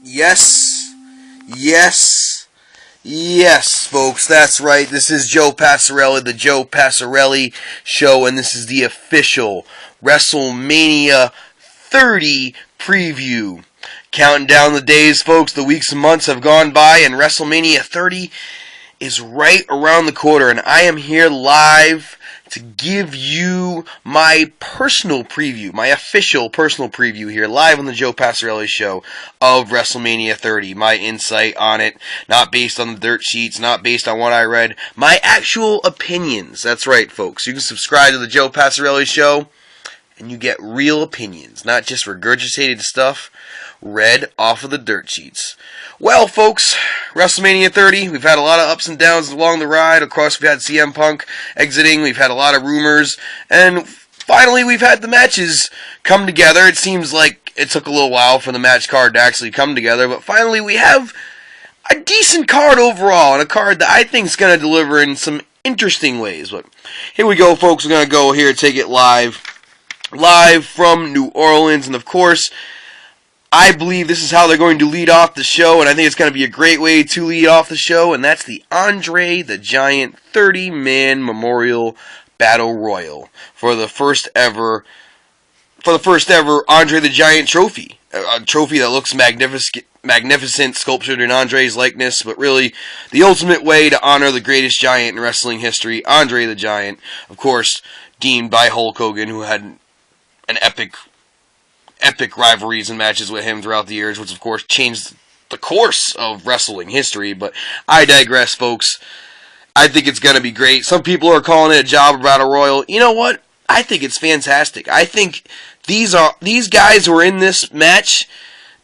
Yes, yes, yes, folks, that's right. This is Joe Passarelli, the Joe Passarelli Show, and this is the official WrestleMania 30 preview. Counting down the days, folks, the weeks and months have gone by, and WrestleMania 30 is right around the corner, and I am here live to give you my personal preview, my official personal preview here, live on the Joe Passarelli Show of WrestleMania 30. My insight on it, not based on the dirt sheets, not based on what I read, my actual opinions. That's right, folks. You can subscribe to the Joe Passarelli Show, and you get real opinions, not just regurgitated stuff read off of the dirt sheets. Well, folks, WrestleMania 30, we've had a lot of ups and downs along the ride. Of course, we've had CM Punk exiting, we've had a lot of rumors, and finally we've had the matches come together. It seems like it took a little while for the match card to actually come together, but finally we have a decent card overall, and a card that I think is going to deliver in some interesting ways. But here we go, folks. We're going to go here, take it live from New Orleans, and of course, I believe this is how they're going to lead off the show, and I think it's going to be a great way to lead off the show, and that's the Andre the Giant 30-man Memorial Battle Royal for the first ever Andre the Giant trophy. A trophy that looks magnificent, sculptured in Andre's likeness, but really the ultimate way to honor the greatest giant in wrestling history, Andre the Giant, of course, deemed by Hulk Hogan, who had an epic rivalries and matches with him throughout the years, which of course changed the course of wrestling history, but I digress, folks. I think it's going to be great. Some people are calling it a job battle royal. You know what? I think it's fantastic. I think these guys who are in this match,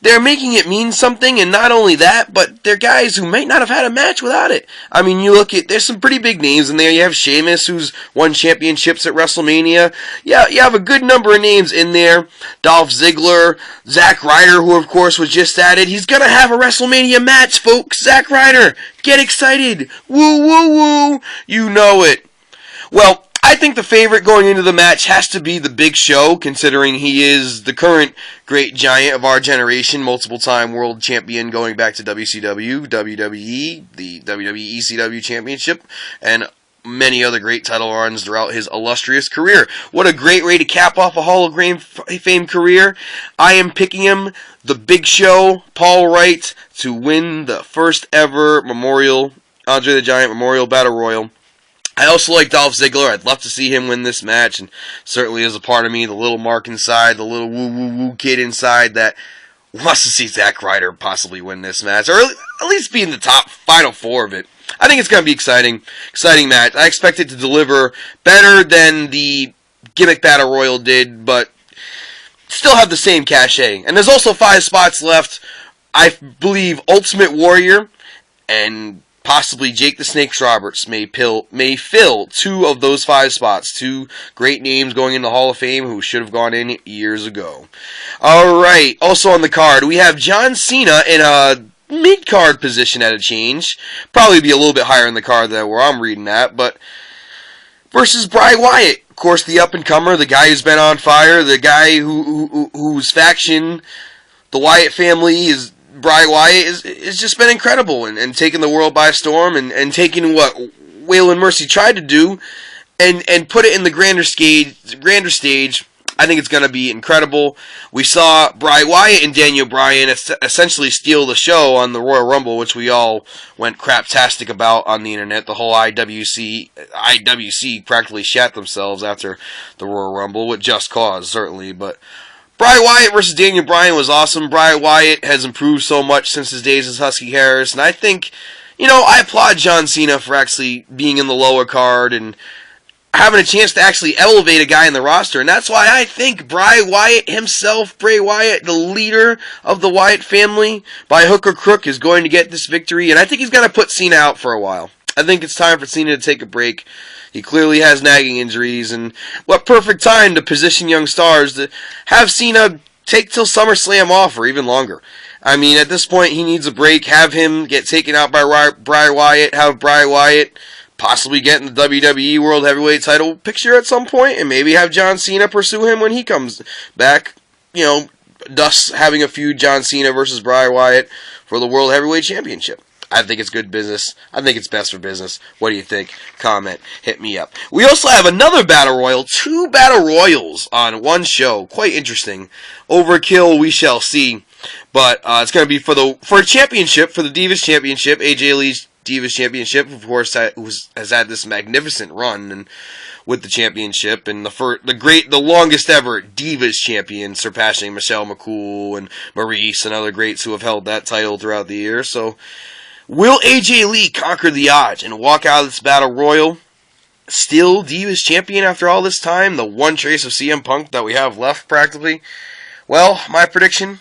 they're making it mean something, and not only that, but they're guys who might not have had a match without it. I mean, you look at, there's some pretty big names in there. You have Sheamus, who's won championships at WrestleMania. Yeah, you have a good number of names in there. Dolph Ziggler, Zack Ryder, who of course was just added. He's gonna have a WrestleMania match, folks. Zack Ryder, get excited. Woo, woo, woo. You know it. Well, I think the favorite going into the match has to be the Big Show, considering he is the current great giant of our generation, multiple-time world champion going back to WCW, WWE, the WWE ECW Championship, and many other great title runs throughout his illustrious career. What a great way to cap off a Hall of Fame career. I am picking him, the Big Show, Paul Wright, to win the first ever Andre the Giant Memorial Battle Royal. I also like Dolph Ziggler. I'd love to see him win this match, and certainly is a part of me, the little Mark inside, the little woo-woo-woo kid inside that wants to see Zack Ryder possibly win this match, or at least be in the top final four of it. I think it's going to be exciting match. I expect it to deliver better than the gimmick battle royal did, but still have the same cachet. And there's also 5 spots left. I believe Ultimate Warrior and possibly Jake the Snake Roberts may fill 2 of those 5 spots. 2 great names going into the Hall of Fame who should have gone in years ago. Alright, also on the card, we have John Cena in a mid-card position at a change. Probably be a little bit higher in the card than where I'm reading at, but versus Bray Wyatt. Of course, the up-and-comer, the guy who's been on fire, the guy whose faction, the Wyatt family, is Bray Wyatt has just been incredible and taking the world by storm and taking what Waylon Mercy tried to do and put it in the grander stage. I think it's going to be incredible. We saw Bray Wyatt and Daniel Bryan essentially steal the show on the Royal Rumble, which we all went craptastic about on the internet. The whole IWC practically shat themselves after the Royal Rumble, with just cause, certainly, but Bray Wyatt versus Daniel Bryan was awesome. Bray Wyatt has improved so much since his days as Husky Harris, and I think, I applaud John Cena for actually being in the lower card and having a chance to actually elevate a guy in the roster, and that's why I think Bray Wyatt himself, Bray Wyatt, the leader of the Wyatt family, by hook or crook, is going to get this victory, and I think he's going to put Cena out for a while. I think it's time for Cena to take a break. He clearly has nagging injuries, and what perfect time to position young stars to have Cena take till SummerSlam off or even longer. I mean, at this point, he needs a break. Have him get taken out by Bray Wyatt. Have Bray Wyatt possibly get in the WWE World Heavyweight title picture at some point, and maybe have John Cena pursue him when he comes back. thus having a feud John Cena versus Bray Wyatt for the World Heavyweight Championship. I think it's good business. I think it's best for business. What do you think? Comment. Hit me up. We also have another Battle Royal. 2 Battle Royals on one show. Quite interesting. Overkill, we shall see. But it's going to be for a championship, for the Divas Championship. AJ Lee's Divas Championship, of course, has had this magnificent run with the championship, and the longest ever Divas champion, surpassing Michelle McCool and Maurice and other greats who have held that title throughout the year. So, will AJ Lee conquer the odds and walk out of this Battle Royal still Divas champion after all this time? The one trace of CM Punk that we have left, practically. Well, my prediction: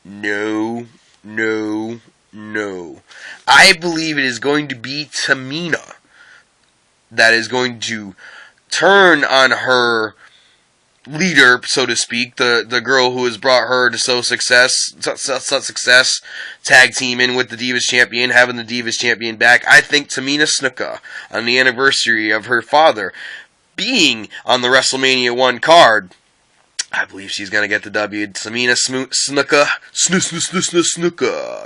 no. I believe it is going to be Tamina that is going to turn on her leader, so to speak, the girl who has brought her to such success, tag teaming with the Divas Champion, having the Divas Champion back. I think Tamina Snuka, on the anniversary of her father being on the WrestleMania 1 card, I believe she's going to get the W. Tamina Snuka,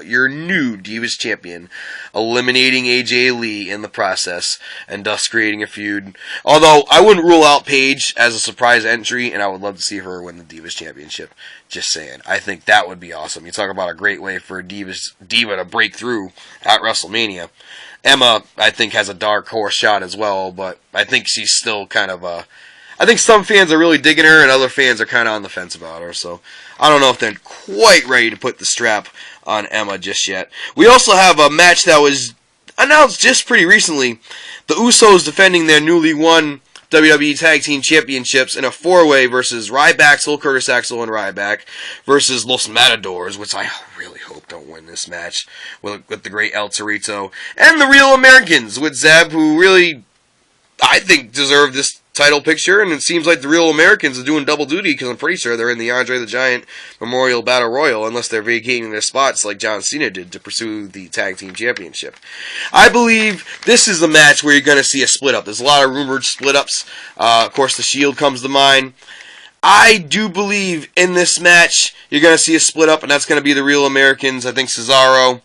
your new Divas Champion, eliminating AJ Lee in the process, and thus creating a feud. Although, I wouldn't rule out Paige as a surprise entry, and I would love to see her win the Divas Championship. Just saying. I think that would be awesome. You talk about a great way for a diva to break through at WrestleMania. Emma, I think, has a dark horse shot as well, but I think she's still kind of I think some fans are really digging her, and other fans are kind of on the fence about her. So I don't know if they're quite ready to put the strap on Emma just yet. We also have a match that was announced just pretty recently. The Usos defending their newly won WWE Tag Team Championships in a 4-way versus Ryback, Curtis Axel, and Ryback versus Los Matadors, which I really hope don't win this match, with the great El Torito, and the Real Americans with Zeb, who really, I think, deserve this title picture, and it seems like the Real Americans are doing double duty, because I'm pretty sure they're in the Andre the Giant Memorial Battle Royal, unless they're vacating their spots like John Cena did to pursue the Tag Team Championship. I believe this is the match where you're going to see a split up. There's a lot of rumored split ups. Of course, the Shield comes to mind. I do believe in this match you're going to see a split up, and that's going to be the Real Americans. I think Cesaro,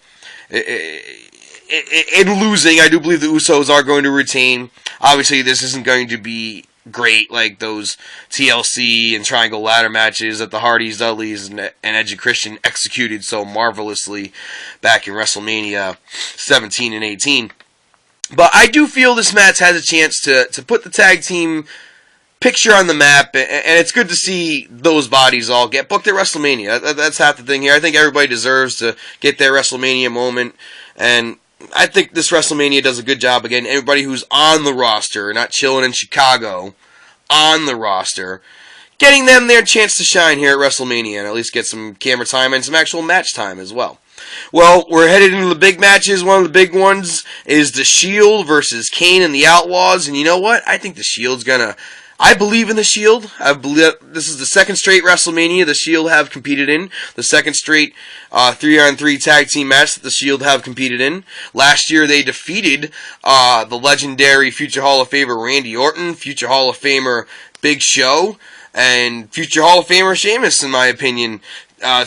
in losing, I do believe the Usos are going to retain. Obviously, this isn't going to be great like those TLC and Triangle Ladder matches that the Hardys, Dudleys, and Edge and Christian executed so marvelously back in WrestleMania 17 and 18. But I do feel this match has a chance to put the tag team picture on the map, and it's good to see those bodies all get booked at WrestleMania. That's half the thing here. I think everybody deserves to get their WrestleMania moment, and I think this WrestleMania does a good job again. Everybody who's on the roster, not chilling in Chicago, on the roster, getting them their chance to shine here at WrestleMania and at least get some camera time and some actual match time as well. Well, we're headed into the big matches. One of the big ones is the Shield versus Kane and the Outlaws. And you know what? I think the Shield's gonna... I believe in the Shield. I believe this is the second straight WrestleMania the Shield have competed in. The second straight 3-on-3 tag team match that the Shield have competed in. Last year they defeated the legendary future Hall of Famer Randy Orton, future Hall of Famer Big Show, and future Hall of Famer Sheamus, in my opinion,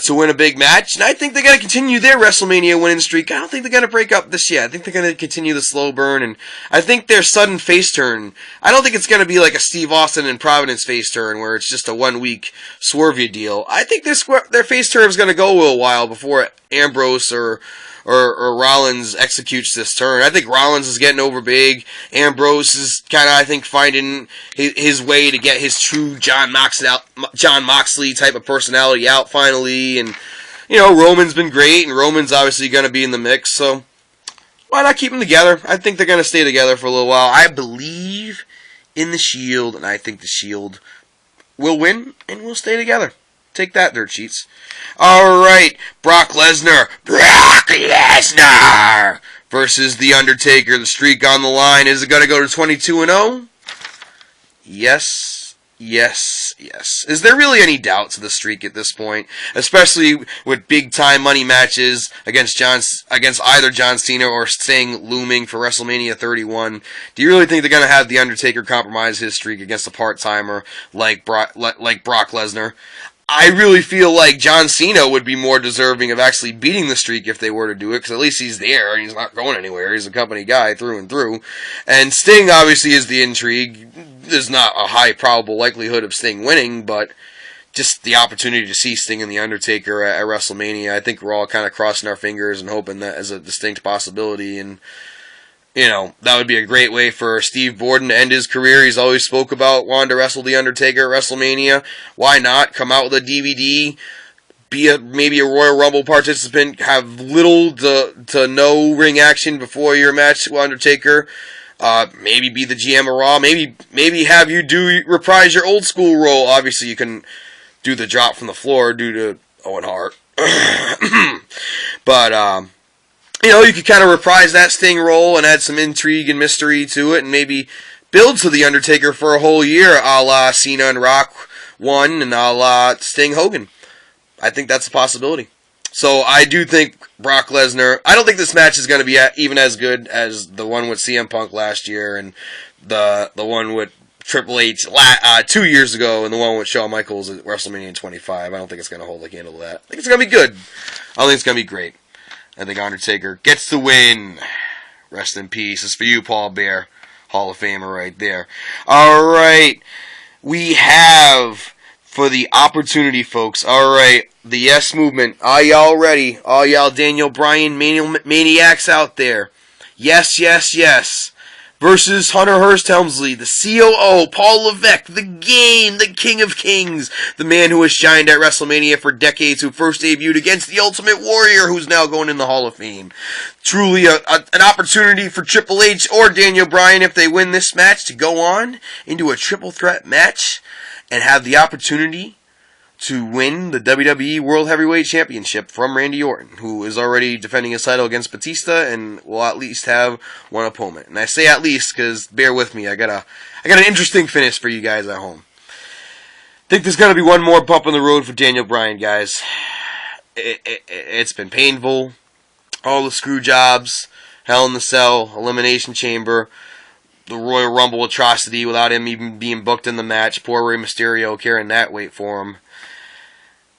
to win a big match. And I think they're going to continue their WrestleMania winning streak. I don't think they're going to break up this year. I think they're going to continue the slow burn. And I think their sudden face turn, I don't think it's going to be like a Steve Austin and Providence face turn where it's just a 1 week swerve you deal. I think their face turn is going to go a little while before Ambrose or Rollins executes this turn. I think Rollins is getting over big. Ambrose is kind of, I think, finding his way to get his true John Moxley type of personality out finally. And, you know, Roman's been great, and Roman's obviously going to be in the mix, so why not keep them together? I think they're going to stay together for a little while. I believe in the Shield, and I think the Shield will win and will stay together. Take that, dirt sheets. Alright, Brock Lesnar versus The Undertaker. The streak on the line. Is it going to go to 22-0? Yes. Is there really any doubt to the streak at this point? Especially with big-time money matches against either John Cena or Sting looming for WrestleMania 31. Do you really think they're going to have The Undertaker compromise his streak against a part-timer like Brock Lesnar? I really feel like John Cena would be more deserving of actually beating the streak if they were to do it, because at least he's there and he's not going anywhere. He's a company guy through and through. And Sting obviously is the intrigue. There's not a high probable likelihood of Sting winning, but just the opportunity to see Sting and The Undertaker at WrestleMania, I think we're all kind of crossing our fingers and hoping that as a distinct possibility. And that would be a great way for Steve Borden to end his career. He's always spoke about wanting to wrestle The Undertaker at WrestleMania. Why not? Come out with a DVD, be maybe a Royal Rumble participant, have little to no ring action before your match with Undertaker. Maybe be the GM of Raw. Maybe have you reprise your old school role. Obviously, you can do the drop from the floor due to Owen Hart. But, you could kind of reprise that Sting role and add some intrigue and mystery to it and maybe build to The Undertaker for a whole year, a la Cena and Rock 1 and a la Sting Hogan. I think that's a possibility. So I do think Brock Lesnar, I don't think this match is going to be even as good as the one with CM Punk last year and the one with Triple H 2 years ago and the one with Shawn Michaels at WrestleMania 25. I don't think it's going to hold a candle to that. I think it's going to be good. I don't think it's going to be great. I think Undertaker gets the win. Rest in peace. It's for you, Paul Bear. Hall of Famer right there. Alright. We have, for the opportunity, folks. Alright. The Yes Movement. Are y'all ready? All y'all Daniel Bryan maniacs out there. Yes, yes, yes. Versus Hunter Hearst Helmsley, the COO, Paul Levesque, the Game, the King of Kings, the man who has shined at WrestleMania for decades, who first debuted against the Ultimate Warrior, who's now going in the Hall of Fame. Truly an opportunity for Triple H or Daniel Bryan, if they win this match, to go on into a triple threat match and have the opportunity to win the WWE World Heavyweight Championship from Randy Orton, who is already defending his title against Batista and will at least have one opponent. And I say at least because, bear with me, I got an interesting finish for you guys at home. I think there's going to be one more bump on the road for Daniel Bryan, guys. It's been painful. All the screw jobs, Hell in the Cell, Elimination Chamber, the Royal Rumble atrocity without him even being booked in the match. Poor Rey Mysterio carrying that weight for him.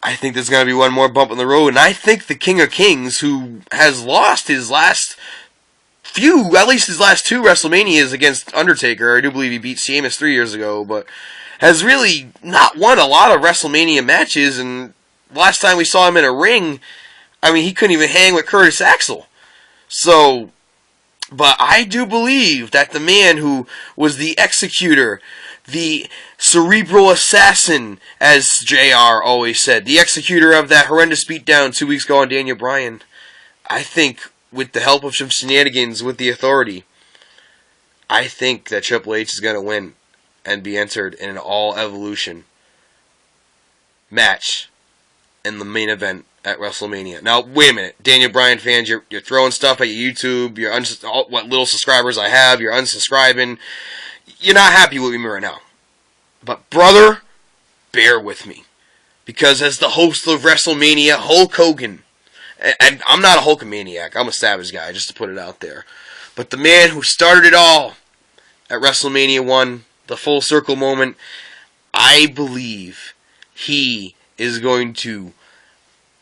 I think there's going to be one more bump in the road, and I think the King of Kings, who has lost his last at least his last 2 WrestleManias against Undertaker, I do believe he beat Sheamus 3 years ago, but has really not won a lot of WrestleMania matches, and last time we saw him in a ring, he couldn't even hang with Curtis Axel. So, but I do believe that the man who was the executor, the cerebral assassin, as JR always said, the executor of that horrendous beatdown 2 weeks ago on Daniel Bryan, I think with the help of some shenanigans with the Authority, I think that Triple H is going to win and be entered in an All Evolution match in the main event at WrestleMania. Now, wait a minute. Daniel Bryan fans, you're throwing stuff at your YouTube, what little subscribers I have, you're unsubscribing. You're not happy with me right now. But, brother, bear with me. Because as the host of WrestleMania, Hulk Hogan, and I'm not a Hulkamaniac, I'm a Savage guy, just to put it out there. But the man who started it all at WrestleMania 1, the full circle moment, I believe he is going to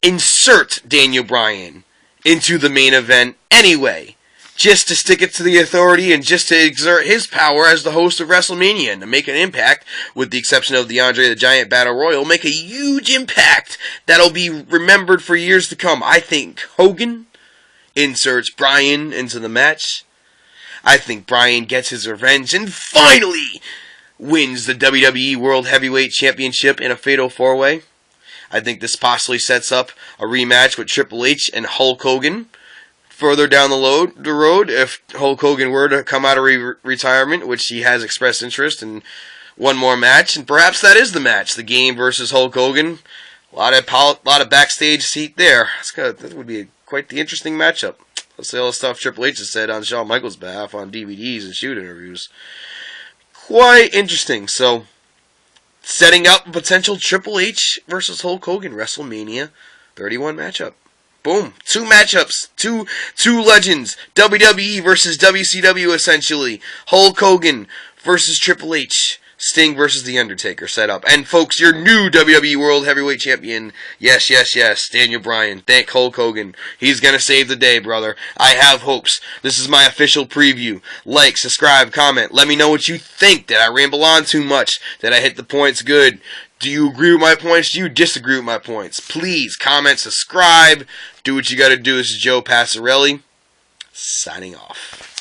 insert Daniel Bryan into the main event anyway, just to stick it to the Authority and just to exert his power as the host of WrestleMania and to make an impact, with the exception of the Andre the Giant Battle Royal, make a huge impact that'll be remembered for years to come. I think Hogan inserts Bryan into the match. I think Bryan gets his revenge and finally wins the WWE World Heavyweight Championship in a fatal 4-way. I think this possibly sets up a rematch with Triple H and Hulk Hogan further down the road, if Hulk Hogan were to come out of retirement, which he has expressed interest in one more match, and perhaps that is the match, the Game versus Hulk Hogan. A lot of backstage seat there. That would be quite the interesting matchup. Let's say all the stuff Triple H has said on Shawn Michaels' behalf on DVDs and shoot interviews. Quite interesting. So, setting up a potential Triple H versus Hulk Hogan WrestleMania 31 matchup. Boom. 2 matchups. Two legends. WWE versus WCW, essentially. Hulk Hogan versus Triple H. Sting versus The Undertaker set up. And folks, your new WWE World Heavyweight Champion, yes, Daniel Bryan. Thank Hulk Hogan. He's gonna save the day, brother. I have hopes. This is my official preview. Like, subscribe, comment. Let me know what you think. Did I ramble on too much? Did I hit the points good? Do you agree with my points? Do you disagree with my points? Please comment, subscribe. Do what you gotta do. This is Joe Passarelli, signing off.